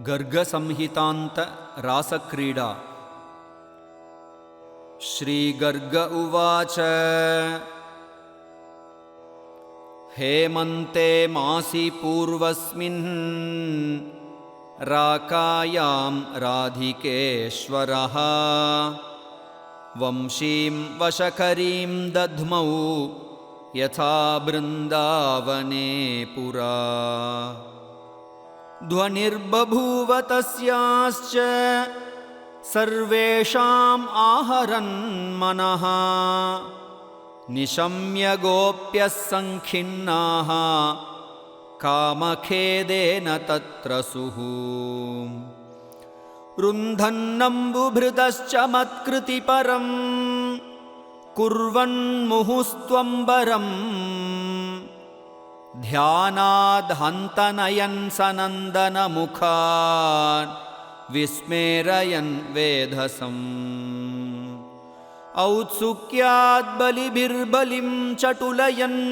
गर्गसंहितान्त रासक्रीडा। श्रीगर्ग उवाच हेमन्ते मासि पूर्वस्मिन् राकायां राधिकेश्वरः वंशीं वशकरीं दध्मौ यथा बृन्दावने पुरा। ध्वनिर्बभूव तस्याश्च सर्वेषाम् आहरन् मनः निशम्य गोप्यः संखिन्नाः कामखेदेन तत्रसुः। रुन्धन्नम्बुभृतश्च मत्कृति परं कुर्वन्मुहुस्त्वम्बरम् ध्यानाद्हन्तनयन् सनन्दनमुखान् विस्मेरयन् वेधसम्। औत्सुक्याद्बलिभिर्बलिं चटुलयन्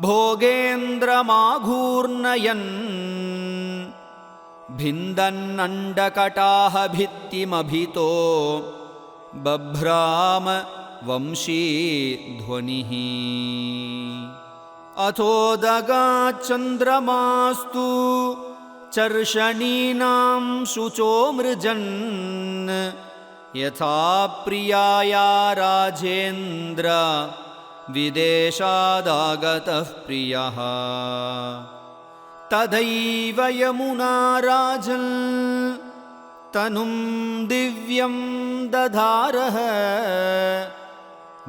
भोगेन्द्रमाघूर्णयन् भिन्दन्नण्डकटाहभित्तिमभितो बभ्राम वंशी ध्वनिः। अथोदगाच्चन्द्रमास्तु चर्षणीनां शुचो मृजन् यथा प्रियाया राजेन्द्र विदेशादागतः प्रियः। तथैव यमुना राजन् तनुं दिव्यं दधारः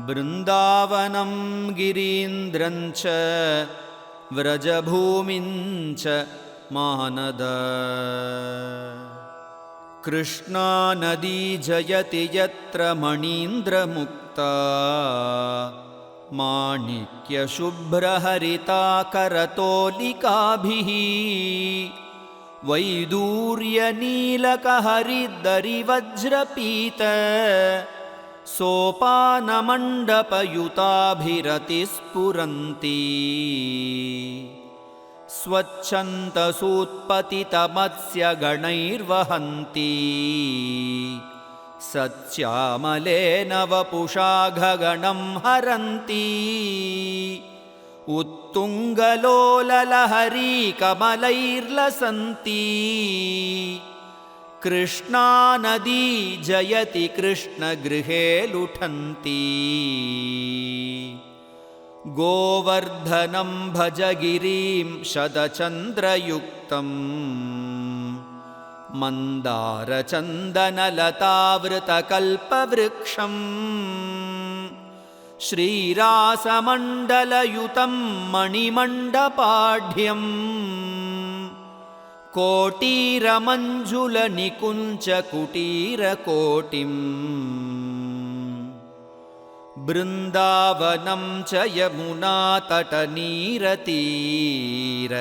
बृन्दावनं गिरीन्द्रं च व्रजभूमिं च मानद। कृष्णा नदी जयति यत्र मणीन्द्रमुक्ता माणिक्यशुभ्रहरिता करतोलिकाभिः वैदूर्यनीलकहरिद्दरिवज्रपीत सोपानमण्डपयुताभिरतिस्फुरन्ती। स्वच्छन्तसूत्पतितमत्स्यगणैर्वहन्ती सत्यामलेन वपुषा गगनं हरन्ती। उत्तुङ्गलोललहरी कमलैर्लसन्ती कृष्णा नदी जयति कृष्णगृहे लुठन्ती। गोवर्धनं भज गिरिं शतचन्द्रयुक्तं मन्दारचन्दनलतावृतकल्पवृक्षं श्रीरासमण्डलयुतं मणिमण्डपाढ्यं कोटीरमञ्जुलनिकुञ्चकुटीरकोटिम्। बृन्दावनं च यमुनातटनीरतीर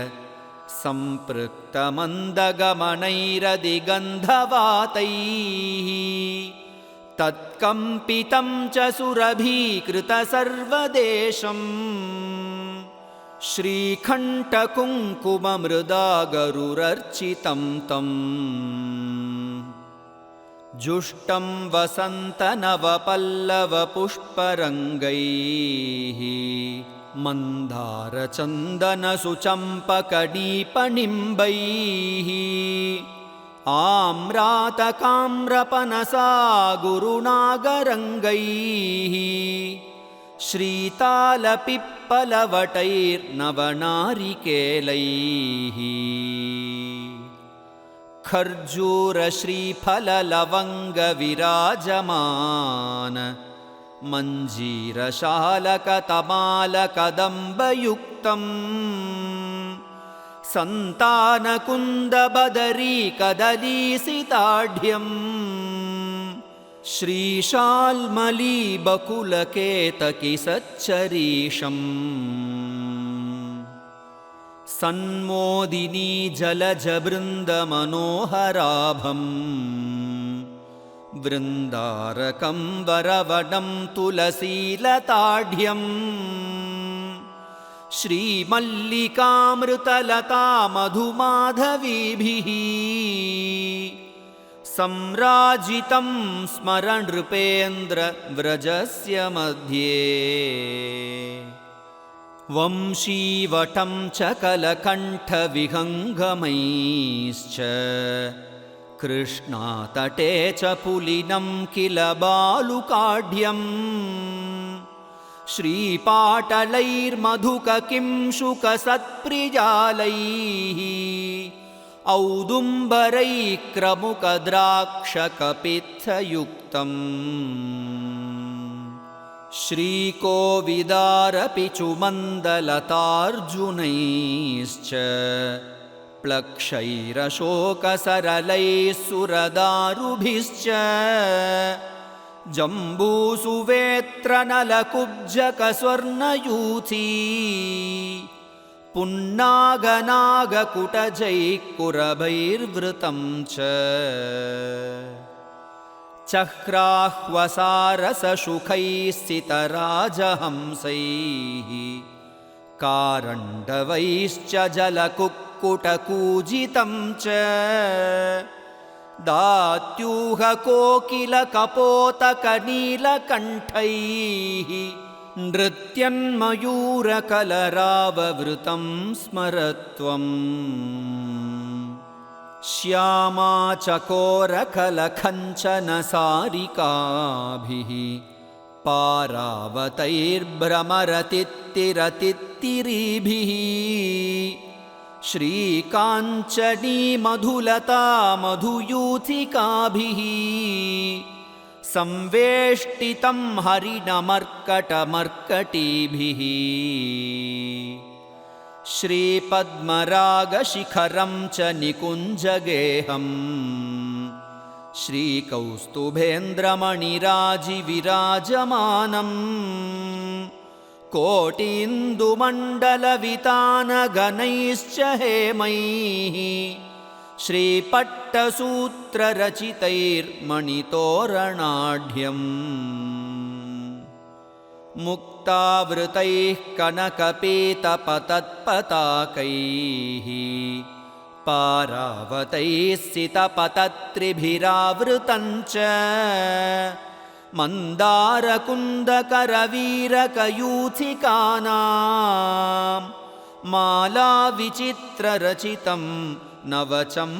सम्पृक्तमन्दगमनैरदिगन्धवातैः तत्कम्पितं च सुरभीकृतसर्वदेशम् श्रीकण्ठकुङ्कुममृदा गरुरर्चितं तम्। जुष्टं वसन्तनवपल्लवपुष्परङ्गैः मन्दारचन्दनसुचम्पकदीपनिम्बैः आम्रातकाम्रपनसा गुरुनागरङ्गैः श्रीतालपिप्पलवटैर्नवनारिकेलैः खर्जूरश्रीफललवङ्गविराजमान मञ्जीरशालकतमालकदम्बयुक्तं सन्तानकुन्दबदरीकदलीसिताढ्यं श्रीशाल्मलीबकुलकेतकिसच्चरीशम्। सन्मोदिनी जलजबृन्दमनोहराभं वृन्दारकं वरवनं तुलसीलताढ्यं श्रीमल्लिकामृतलता मधुमाधवीभिः सम्राजितं स्मरन् नृपेन्द्र व्रजस्य मध्ये वंशीवटं च कलकण्ठविहङ्गमैश्च कृष्णातटे च पुलिनं किल बालुकाढ्यम् श्रीपाटलैर्मधुककिंशुकसत्प्रिजालैः औदुम्बरैक्रमुकद्राक्षकपित्थयुक्तम् श्रीकोविदारपि चुमन्दलतार्जुनैश्च प्लक्षैरशोकसरलैः सुरदारुभिश्च जम्बूसुवेत्रनलकुब्जकस्वर्णयूथी पुन्नागनागकुटजैः कुरभैर्वृतं च चक्राह्वसारसशुखैः सितराजहंसैः कारण्डवैश्च जलकुक्कुटकूजितं च दात्यूहकोकिलकपोतकनीलकण्ठैः नृत्यन्मयूरकलराववृतं स्मरत्वम् श्यामा चकोरकलकञ्चनसारिकाभिः पारावतैर्भ्रमरतित्तिरतित्तिरीभिः श्रीकाञ्चनी मधुलता मधुयूथिकाभिः संवेष्टितं हरिणमर्कटमर्कटीभिः श्रीपद्मरागशिखरं च निकुञ्जगेहम् श्रीकौस्तुभेन्द्रमणिराजिविराजमानम् कोटीन्दुमण्डलवितानगणैश्च हेमैः श्रीपट्टसूत्ररचितैर्मणितोरणाढ्यम् मुक्तावृतैः कनकपीतपतत्पताकैः पारावतैः सितपतत्रिभिरावृतं च मन्दारकुन्दकरवीरकयूथिकानां मालाविचित्ररचितं नवचम्पकानाम्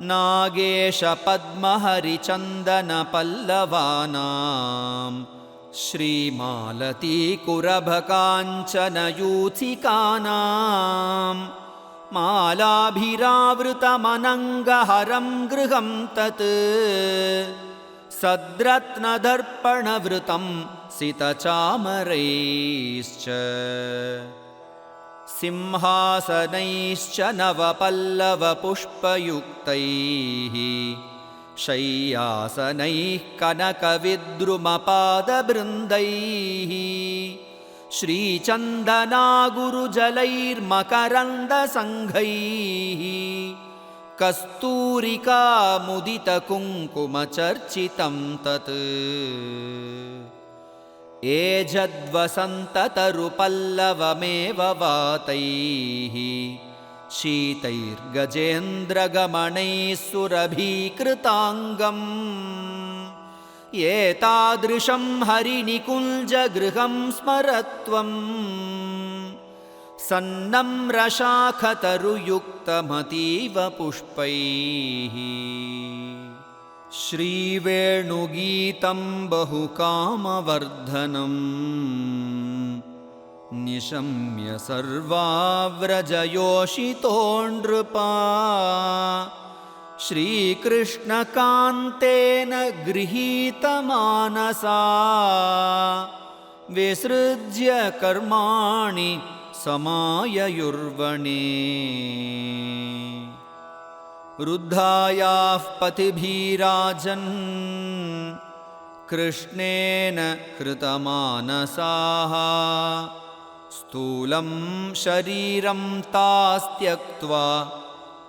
नागेशपद्महरिचन्दनपल्लवानां श्रीमालतीकुरभकाञ्चनयूथिकानां मालाभिरावृतमनङ्गहरं गृहं तत् सद्रत्नदर्पणवृतं सितचामरैश्च सिंहासनैश्च नवपल्लवपुष्पयुक्तैः शय्यासनैः कनकविद्रुमपादबृन्दैः श्रीचन्दनागुरुजलैर्मकरन्दसङ्घैः कस्तूरिकामुदितकुङ्कुमचर्चितं तत् एजद्वसन्ततरुपल्लवमेव वातैः शीतैर्गजेन्द्रगमनैः सुरभीकृताङ्गम् एतादृशं हरिनिकुञ्जगृहं स्मरत्वम् सन्नम्रशाखतरुयुक्तमतीव पुष्पैः श्रीवेणुगीतं बहुकामवर्धनम् निशम्य सर्वाव्रजयोषितो नृपा श्रीकृष्णकान्तेन गृहीतमानसा विसृज्य कर्माणि समाययुर्वणे रुद्धायाः पथिभिराजन् कृष्णेन कृतमानसाः स्थूलं शरीरं तास्त्यक्त्वा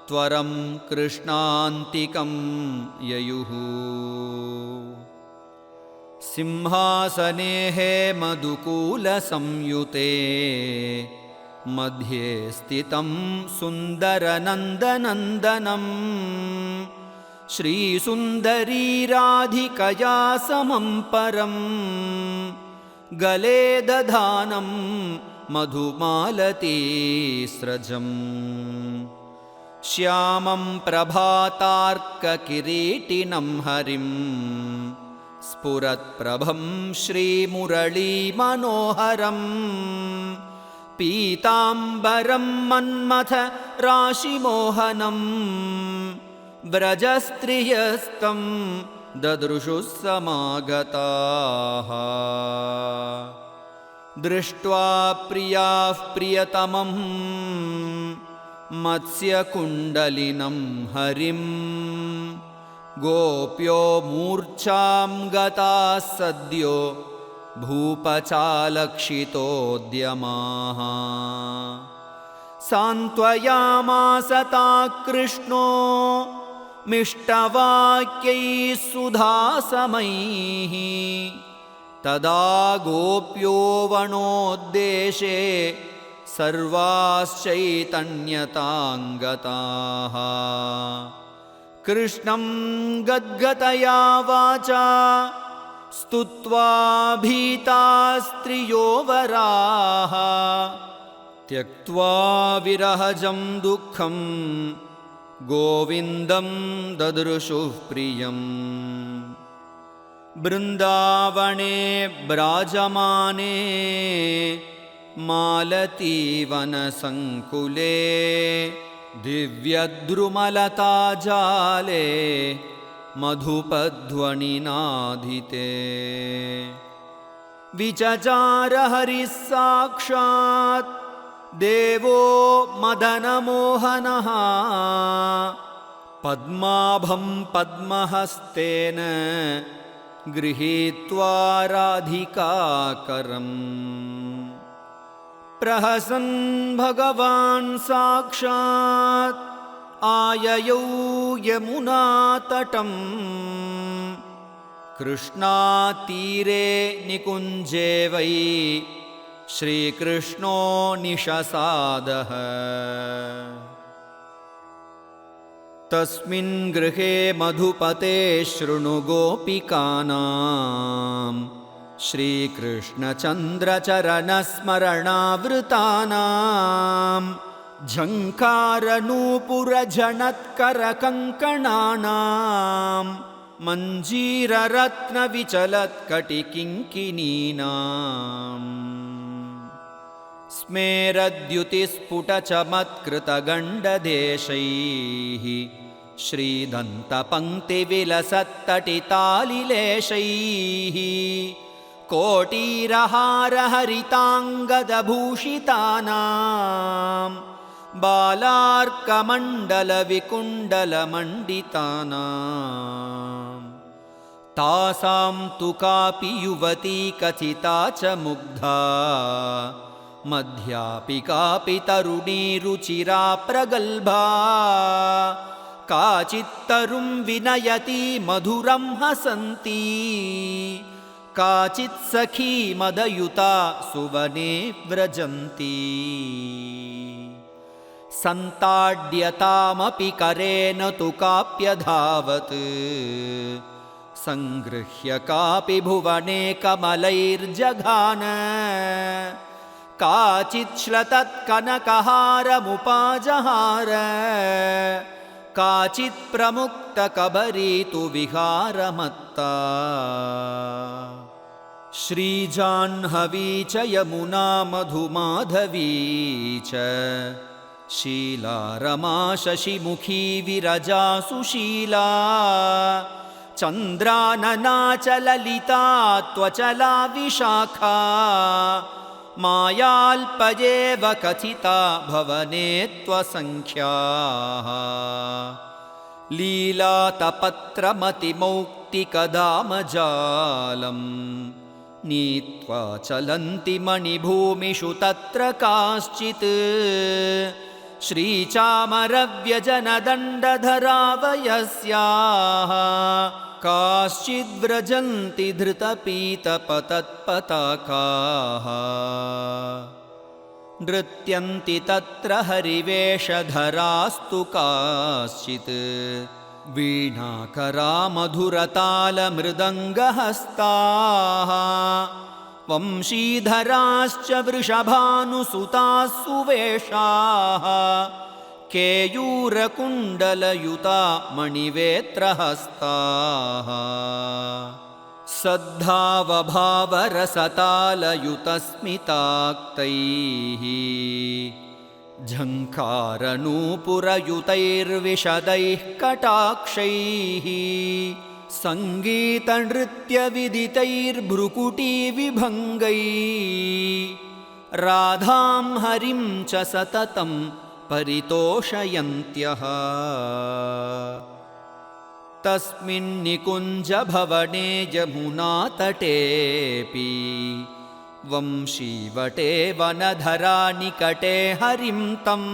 त्वरं कृष्णान्तिकं ययुः सिंहासने हेमदुकूलसंयुते मध्ये स्थितं सुन्दरनन्दनन्दनम् श्रीसुन्दरीराधिकया समं परं गले दधानं मधुमालतीस्रजम् श्यामं प्रभातार्ककिरीटिनं हरिं स्फुरत्प्रभं श्रीमुरलीमनोहरम् पीताम्बरं मन्मथ राशिमोहनं व्रजस्त्रियस्तं ददृशुः समागताः दृष्ट्वा प्रियाः प्रियतमं मत्स्यकुण्डलिनं हरिं गोप्यो मूर्च्छां गताः सद्यो भूपचालक्षितोद्यमाः सान्त्वयामास ताः कृष्णो मिष्टवाक्यैः सुधासमैः तदा गोप्यो वनोद्देशे सर्वाश्चैतन्यतां गताः कृष्णं गद्गतया वाचा स्तुत्वा भीतास्त्रियो वराः त्यक्त्वा विरहजं दुःखं गोविन्दं ददृशुः प्रियम् बृन्दावने ब्राजमाने मालतीवनसङ्कुले दिव्यद्रुमलताजाले मधुपध्वनिनाधिते विचचार हरिः साक्षात् देवो मदनमोहनः पद्माभं पद्महस्तेन गृहीत्वा राधिकाकरम् प्रहसन् भगवान् साक्षात् आययौ यमुनातटं कृष्णातीरे निकुञ्जे वै श्रीकृष्णो निशसादः तस्मिन् गृहे मधुपते शृणु गोपिकानां श्रीकृष्णचन्द्रचरणस्मरणावृतानां झङ्कारनूपुरझणत्करकङ्कणानां मञ्जीररत्नविचलत्कटिकिङ्किनीनाम् स्मेरद्युतिस्फुटचमत्कृतगण्डदेशैः श्रीदन्तपङ्क्तिविलसत्तटितालिलेशैः कोटीरहारहरिताङ्गदभूषितानां बालार्कमण्डलविकुण्डलमण्डितानां तासां तु कापि युवती कथिता च मुग्धा मध्यापि कापि तरुणी रुचिरा प्रगल्भा काचित्तरुं विनयती मधुरं हसन्ती काचित् सखी मदयुता सुवने व्रजन्ती सन्ताड्यतामपि करेण तु काप्यधावत् सङ्गृह्य कापि भुवने कमलैर्जघान काचित् श्लतत्कनकहारमुपाजहार काचित् प्रमुक्तकबरी तु विहारमत्ता श्रीजाह्नवी च यमुना मधुमाधवी च शीला रमा शशिमुखी विरजा सुशीला चन्द्रानना च ललिता त्वचला विशाखा मायाल्पयेव कथिता भवने त्वसङ्ख्याः लीलातपत्रमतिमौक्तिकदामजालं नीत्वा चलन्ति मणिभूमिषु तत्र काश्चित् श्रीचामरव्यजनदण्डधरावयस्याः काश्चिद्व्रजन्ति धृतपीतपतत्पताकाः नृत्यन्ति तत्र हरिवेषधरास्तु काश्चित् वीणाकरामधुरतालमृदङ्गहस्ताः वंशीधराश्च वृषभानुसुताः सुवेषाः केयूरकुण्डलयुता मणिवेत्रहस्ताः सद्धावभावरसतालयुतस्मिताक्तैः झङ्कारनूपुरयुतैर्विशदैः कटाक्षैः सङ्गीतनृत्यविदितैर्भ्रुकुटीविभङ्गैः राधां हरिं च सततं परितोषयन्त्यः तस्मिन्निकुञ्जभवने यमुनातटेऽपि वंशीवटे वनधरानिकटे हरिं तं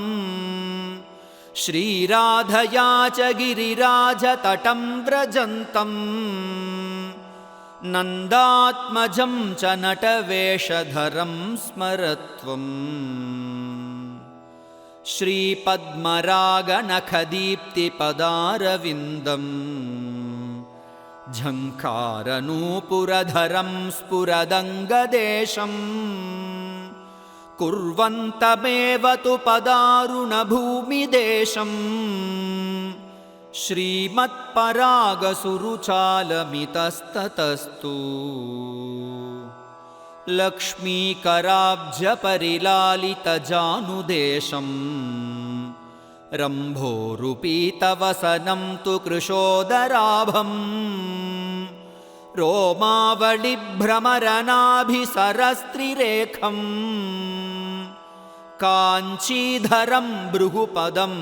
श्रीराधया च गिरिराजतटं व्रजन्तं नन्दात्मजं च नटवेषधरं स्मरत्वम् श्रीपद्मरागनखदीप्तिपदारविन्दम् झङ्कारनूपुरधरं स्फुरदङ्गदेशम् कुर्वन्तमेव तु पदारुणभूमिदेशम् श्रीमत्परागसुरुचालमितस्ततस्तु लक्ष्मीकराब्जपरिलालितजानुदेशम् रम्भोरुपीतवसनं तु कृशोदराभम् रोमावलिभ्रमरनाभिसरस्त्रिरेखम् काञ्चीधरं भृगुपदं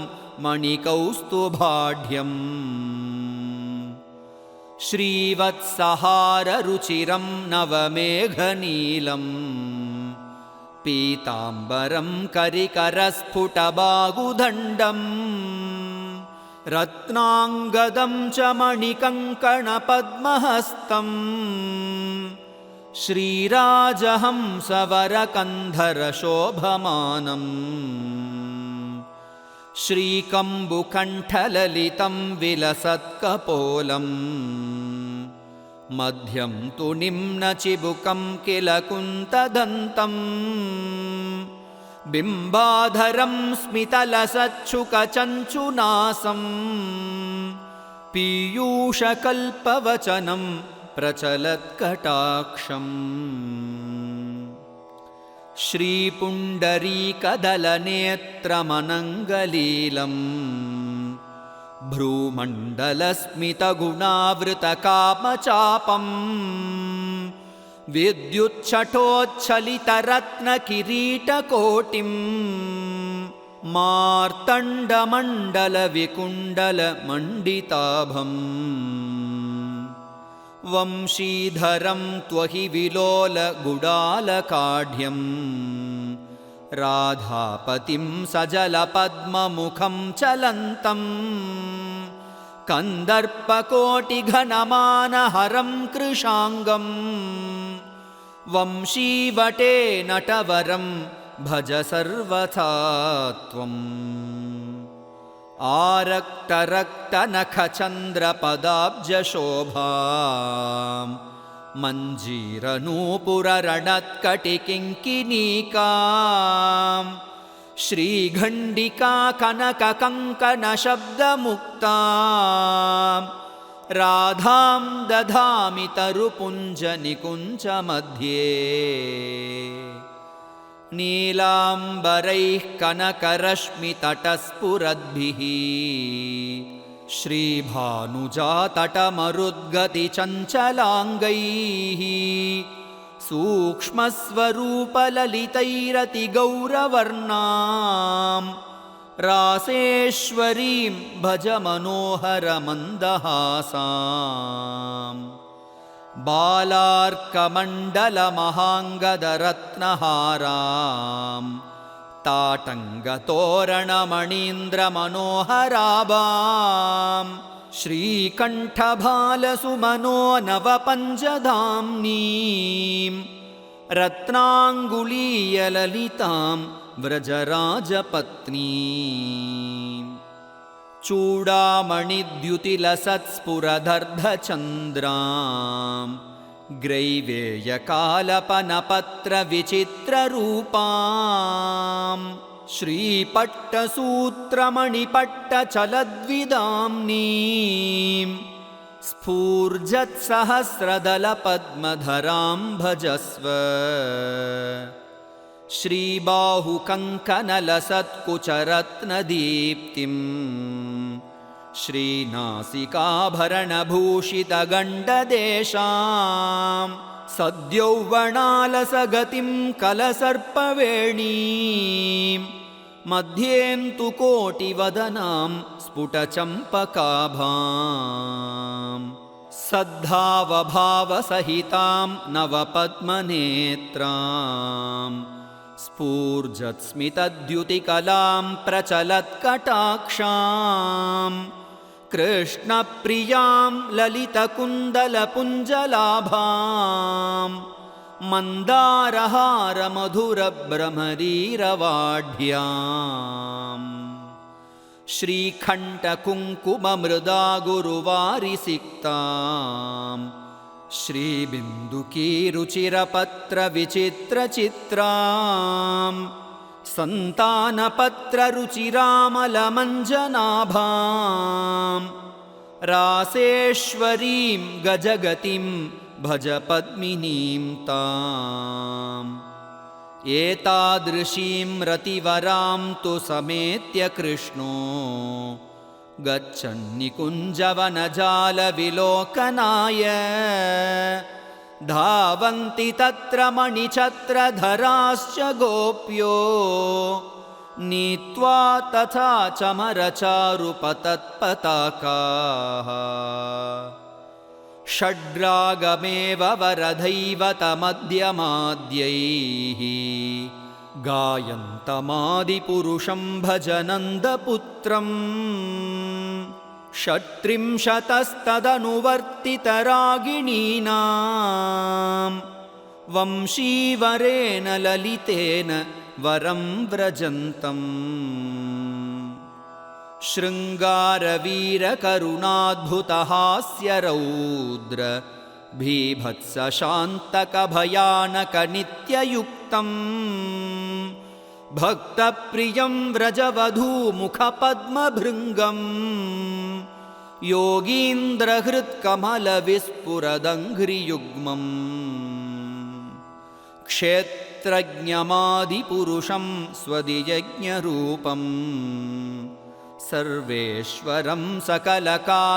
मणिकौस्तुभाढ्यम् श्रीवत्सहाररुचिरं नवमेघनीलम् पीताम्बरं करिकरस्फुटबाहुदण्डम् रत्नाङ्गदं च मणिकङ्कणपद्महस्तम् श्रीराजहंसवरकन्धरशोभमानम् श्रीकम्बुकण्ठललितं विलसत्कपोलम् मध्यं तु निम्नचिबुकं किल कुन्तदन्तम् बिम्बाधरं स्मितलसच्छुकचञ्चुनासम् पीयूषकल्पवचनं प्रचलत्कटाक्षम् श्रीपुण्डरीकदलनेत्रमनङ्गलीलम् भ्रूमण्डलस्मितगुणावृतकामचापम् विद्युच्छठोच्छलितरत्नकिरीटकोटिम् मार्तण्डमण्डलविकुण्डलमण्डिताभम् वंशीधरं त्वहि विलोलगुडालकाढ्यम् राधापतिं सजलपद्ममुखं चलन्तम् कन्दर्पकोटिघनमानहरं कृशाङ्गम् वंशीवटे नटवरं भज सर्वथा त्वम् आरक्तरक्तनखचन्द्रपदाब्जशोभाम् मञ्जीरनूपुररणत्कटिकिङ्किनीकाम् श्रीघण्डिका कनककङ्कणशब्दमुक्ताम् राधां दधामि तरुपुञ्जनिकुञ्जमध्ये नीलाम्बरैः कनकरश्मितटस्फुरद्भिः श्रीभानुजातटमरुद्गतिचञ्चलाङ्गैः सूक्ष्मस्वरूपललितैरतिगौरवर्णां रासेश्वरीं भज मनोहरमन्दहासाम् बालार्कमण्डलमहाङ्गदरत्नहारां ताटङ्गतोरणमणीन्द्रमनोहराभां श्रीकण्ठभालसुमनो नवपञ्चधाम्नीं रत्नाङ्गुलीयललितां व्रजराजपत्नीं चूडामणिद्युतिलसत्स्फुरदर्धचन्द्रां ग्रैवेयकालपनपत्रविचित्ररूपां श्रीपट्टसूत्रमणिपट्टचलद्विदाम्नीं स्फूर्जत्सहस्रदलपद्मधरां भजस्व श्रीबाहुकङ्कणलसत्कुचरत्नदीप्तिं श्रीनासिकाभरणभूषितगण्डदेशां सद्यौवनालसगतिं कलसर्पवेणीं मध्येन्तु कोटिवदनां स्फुटचम्पकाभां सद्धावभावसहितां नवपद्मनेत्रां स्फूर्जत्स्मितद्युतिकलां प्रचलत्कटाक्षां कृष्णप्रियां ललितकुन्दलपुञ्जलाभां मन्दारहारमधुरभ्रमरीरवाढ्याम् श्रीकण्ठकुङ्कुममृदा गुरुवारिसिक्तां श्रीबिन्दुकीरुचिरपत्रविचित्रचित्रां सन्तानपत्ररुचिरामलमञ्जनाभां रासेश्वरीं गजगतिं भज पद्मिनीं ताम् एतादृशीं रतिवरां तु समेत्य कृष्णो गच्छन्निकुञ्जवनजालविलोकनाय धावन्ति तत्र मणिछत्रधराश्च गोप्यो नीत्वा तथा चमरचारुपतत्पताकाः षड्रागमेव वरदैवतमध्यमाद्यैः गायन्तमादिपुरुषं भजनन्दपुत्रं षट्त्रिंशतस्तदनुवर्तितरागिणीनां वंशीवरेण ललितेन वरं व्रजन्तम् शृङ्गारवीरकरुणाद्भुतहास्यरौद्र भीभत्सशान्तकभयानकनित्ययुक्तं भक्तप्रियं व्रजवधूमुखपद्मभृङ्गं योगीन्द्रहृत्कमलविस्फुरदङ्घ्रियुग्मम् क्षेत्रज्ञमादिपुरुषं स्वदियज्ञरूपम् सर्वेश्वरं सकलकारणकारणेशं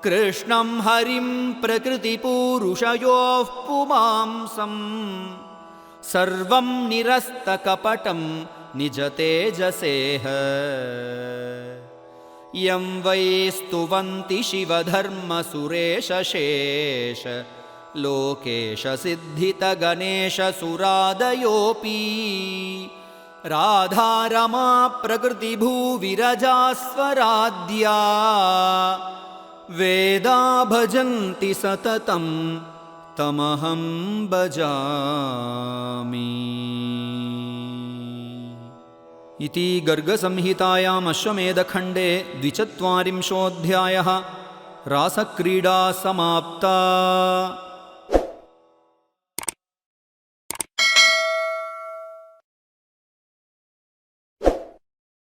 कृष्णं हरिं प्रकृतिपूरुषयोः पुमांसं सर्वं निरस्तकपटं निजतेजसेह यं वै स्तुवन्ति शिवधर्मसुरेशशेष लोकेशसिद्धितगणेशसुरादयोऽपि राधारमा प्रकृतिभूविरजास्वराद्या वेदा भजन्ति सततं तमहं भजामि। इति गर्गसंहितायाम् अश्वमेधखण्डे 24 रासक्रीडा समाप्ता।